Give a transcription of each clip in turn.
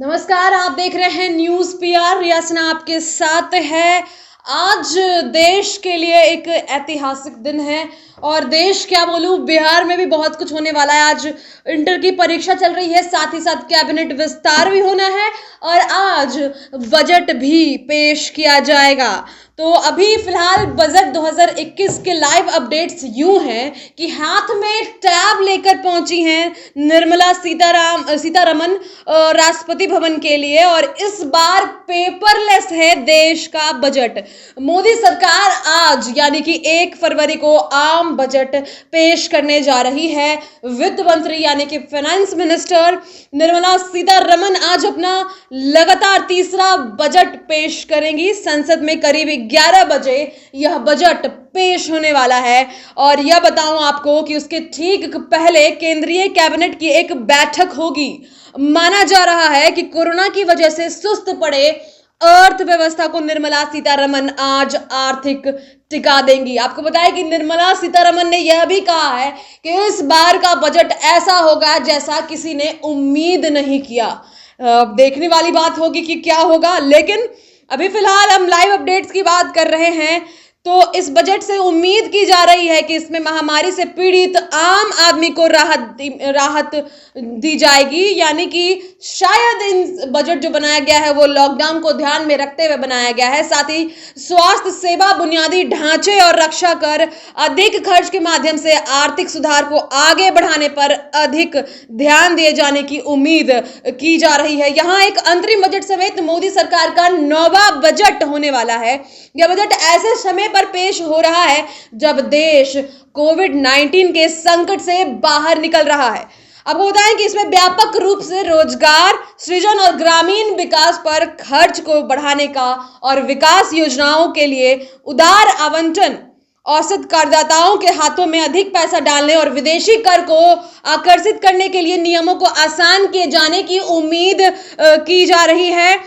नमस्कार, आप देख रहे हैं न्यूज पीआर। रियासना आपके साथ है। आज देश के लिए एक ऐतिहासिक दिन है और देश क्या बोलूं, बिहार में भी बहुत कुछ होने वाला है। आज इंटर की परीक्षा चल रही है, साथ ही साथ कैबिनेट विस्तार भी होना है और आज बजट भी पेश किया जाएगा। तो अभी फिलहाल बजट 2021 के लाइव अपडेट्स यूं हैं कि हाथ में टैब लेकर पहुंची हैं निर्मला सीतारमन राष्ट्रपति भवन के लिए और इस बार पेपरलेस है देश का बजट। मोदी सरकार आज यानी कि 1 फरवरी को आम बजट पेश करने जा रही है। वित्त मंत्री यानी कि फाइनेंस मिनिस्टर निर्मला सीतारमन आज अपना लगातार तीसरा बजट पेश करेंगी। संसद में करीब 11 बजे यह बजट पेश होने वाला है और यह बताऊं आपको कि उसके ठीक पहले केंद्रीय कैबिनेट की एक बैठक होगी। माना जा रहा है कि कोरोना की वजह से सुस्त पड़े अर्थव्यवस्था को निर्मला सीतारमन आज आर्थिक टिका देंगी। आपको बताएं कि निर्मला सीतारमन ने यह भी कहा है कि इस बार का बजट ऐसा होगा जैसा किसी ने उम्मीद नहीं किया। देखने वाली बात होगी कि क्या होगा, लेकिन अभी फिलहाल हम लाइव अपडेट्स की बात कर रहे हैं। तो इस बजट से उम्मीद की जा रही है कि इसमें महामारी से पीड़ित आम आदमी को राहत दी जाएगी, यानी कि शायद इन बजट जो बनाया गया है वो लॉकडाउन को ध्यान में रखते हुए बनाया गया है। साथ ही स्वास्थ्य सेवा, बुनियादी ढांचे और रक्षा कर अधिक खर्च के माध्यम से आर्थिक सुधार को आगे बढ़ाने पर अधिक ध्यान दिए जाने की उम्मीद की जा रही है। यहाँ एक अंतरिम बजट समेत मोदी सरकार का 9वां बजट होने वाला है। यह बजट ऐसे समय पर पेश हो रहा है जब देश कोविड-19 के संकट से बाहर निकल रहा है। आपको बताएं कि इसमें व्यापक रूप से रोजगार सृजन और ग्रामीण विकास पर खर्च को बढ़ाने का और विकास योजनाओं के लिए उदार आवंटन, औसत करदाताओं के हाथों में अधिक पैसा डालने और विदेशी कर को आकर्षित करने के लिए नियमों को आसान किए जाने की उम्मीद की जा रही है।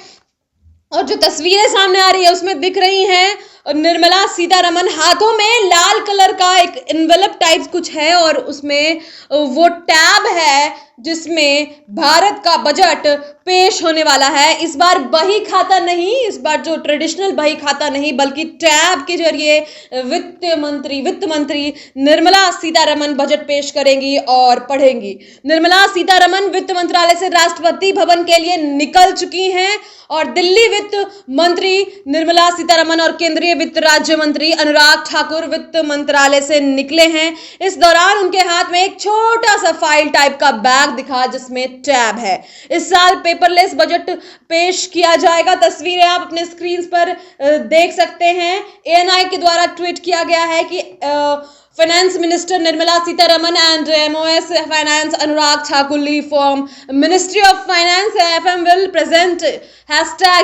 और जो तस्वीरें सामने आ रही है उसमें दिख रही हैं निर्मला सीतारमन, हाथों में लाल कलर का एक एनवेलप टाइप कुछ है और उसमें वो टैब है जिसमें भारत का बजट पेश होने वाला है। इस बार बही खाता नहीं, इस बार जो ट्रेडिशनल बही खाता नहीं बल्कि टैब के जरिए वित्त मंत्री निर्मला सीतारमन बजट पेश करेंगी और पढ़ेंगी। निर्मला सीतारमन वित्त मंत्रालय से राष्ट्रपति भवन के लिए निकल चुकी हैं और दिल्ली वित्त मंत्री निर्मला सीतारमन और केंद्रीय वित्त राज्य मंत्री अनुराग ठाकुर वित्त मंत्रालय से निकले हैं। इस दौरान उनके हाथ में एक छोटा सा फाइल टाइप का बैग दिखा जिसमें टैब है। इस साल पेपरलेस बजट पेश किया जाएगा। तस्वीरें आप अपने स्क्रीन पर देख सकते हैं। एएनआई के द्वारा ट्वीट किया गया है कि Finance Minister Nirmala Sitharaman and MOS Finance Anurag Thakur from Ministry of Finance FM will present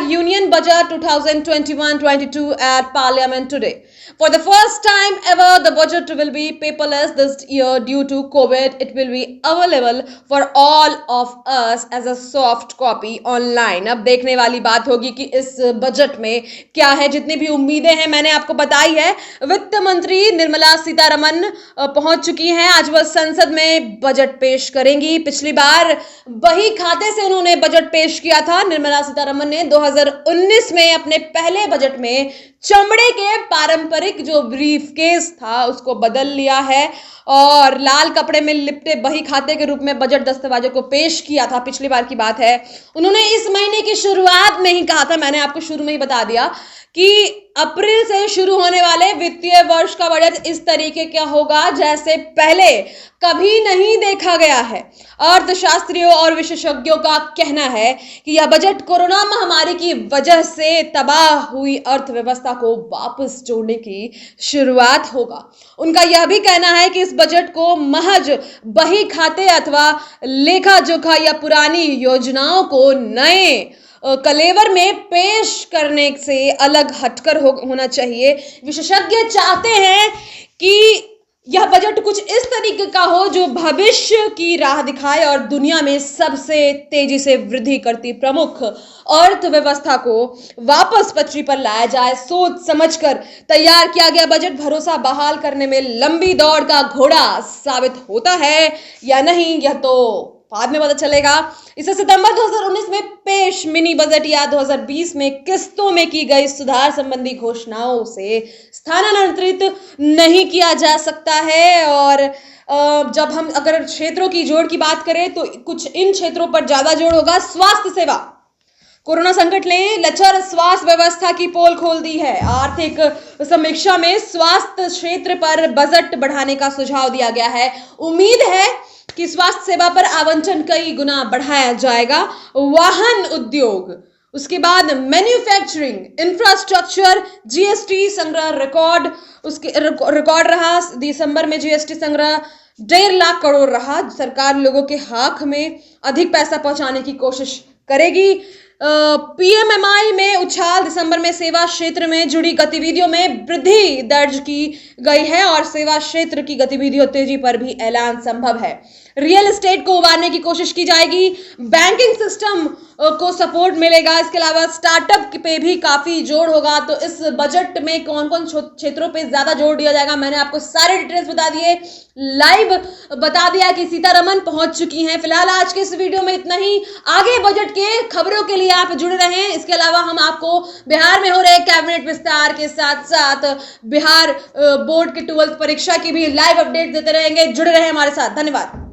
#Union Budget 2021-22 at Parliament today. For the first time ever, the budget will be paperless this year due to COVID. It will be available for all of us as a soft copy online. अब देखने वाली बात होगी कि इस budget में क्या है। जितनी भी उम्मीदें हैं मैंने आपको बताई है। वित्त मंत्री निर्मला सीतारमन पहुंच चुकी हैं। आज वह संसद में बजट पेश करेंगी। पिछली बार बही खाते से उन्होंने बजट पेश किया था। निर्मला सीतारमन ने 2019 में अपने पहले बजट में चमड़े के पारंपरिक जो ब्रीफकेस था उसको बदल लिया है और लाल कपड़े में लिपटे बही खाते के रूप में बजट दस्तावेजों को पेश किया था। पिछली बार की बात है। उन्होंने इस महीने की शुरुआत में ही कहा था, मैंने आपको शुरू में ही बता दिया कि अप्रैल से शुरू होने वाले वित्तीय वर्ष का बजट इस तरीके का होगा जैसे पहले कभी नहीं देखा गया है। अर्थशास्त्रियों और विशेषज्ञों का कहना है कि यह बजट कोरोना महामारी की वजह से तबाह हुई अर्थव्यवस्था को वापस जोड़ने की शुरुआत होगा। उनका यह भी कहना है कि इस बजट को महज बही खाते अथवा लेखा जोखा या पुरानी योजनाओं को नए कलेवर में पेश करने से अलग हटकर होना चाहिए। विशेषज्ञ चाहते हैं कि यह बजट कुछ इस तरीके का हो जो भविष्य की राह दिखाए और दुनिया में सबसे तेजी से वृद्धि करती प्रमुख अर्थव्यवस्था को वापस पटरी पर लाया जाए। सोच समझकर तैयार किया गया बजट भरोसा बहाल करने में लंबी दौड़ का घोड़ा साबित होता है या नहीं, यह तो बाद में पता चलेगा। इसे सितंबर 2019 में पेश विशेष मिनी बजट या 2020 में किस्तों में की गई सुधार संबंधी घोषणाओं से स्थानांतरित नहीं किया जा सकता है। और जब हम अगर क्षेत्रों की जोड़ की बात करें तो कुछ इन क्षेत्रों पर ज्यादा जोड़ होगा। स्वास्थ्य सेवा, कोरोना संकट ने लचर स्वास्थ्य व्यवस्था की पोल खोल दी है। आर्थिक समीक्षा में स्वास्थ्य क्षेत्र पर बजट बढ़ाने का सुझाव दिया गया है। उम्मीद है कि स्वास्थ्य सेवा पर आवंटन कई गुना बढ़ाया जाएगा। वाहन उद्योग, उसके बाद मैन्युफैक्चरिंग, इंफ्रास्ट्रक्चर, जीएसटी संग्रह रिकॉर्ड रहा। दिसंबर में जीएसटी संग्रह 1.5 लाख करोड़ रहा। सरकार लोगों के हाथ में अधिक पैसा पहुंचाने की कोशिश करेगी। पीएमएमआई में उछाल, दिसंबर में सेवा क्षेत्र में जुड़ी गतिविधियों में वृद्धि दर्ज की गई है और सेवा क्षेत्र की गतिविधियों तेजी पर भी ऐलान संभव है। रियल एस्टेट को उबारने की कोशिश की जाएगी। बैंकिंग सिस्टम को सपोर्ट मिलेगा। इसके अलावा स्टार्टअप पे भी काफी जोर होगा। तो इस बजट में कौन कौन क्षेत्रों पे ज्यादा जोर दिया जाएगा, मैंने आपको सारे डिटेल्स बता दिए, लाइव बता दिया कि सीतारमन पहुंच चुकी हैं। फिलहाल आज के इस वीडियो में इतना ही। आगे बजट के खबरों के लिए आप जुड़े रहें। इसके अलावा हम आपको बिहार में हो रहे कैबिनेट विस्तार के साथ साथ बिहार बोर्ड के 12th परीक्षा की भी लाइव अपडेट देते रहेंगे। जुड़े रहें हमारे साथ। धन्यवाद।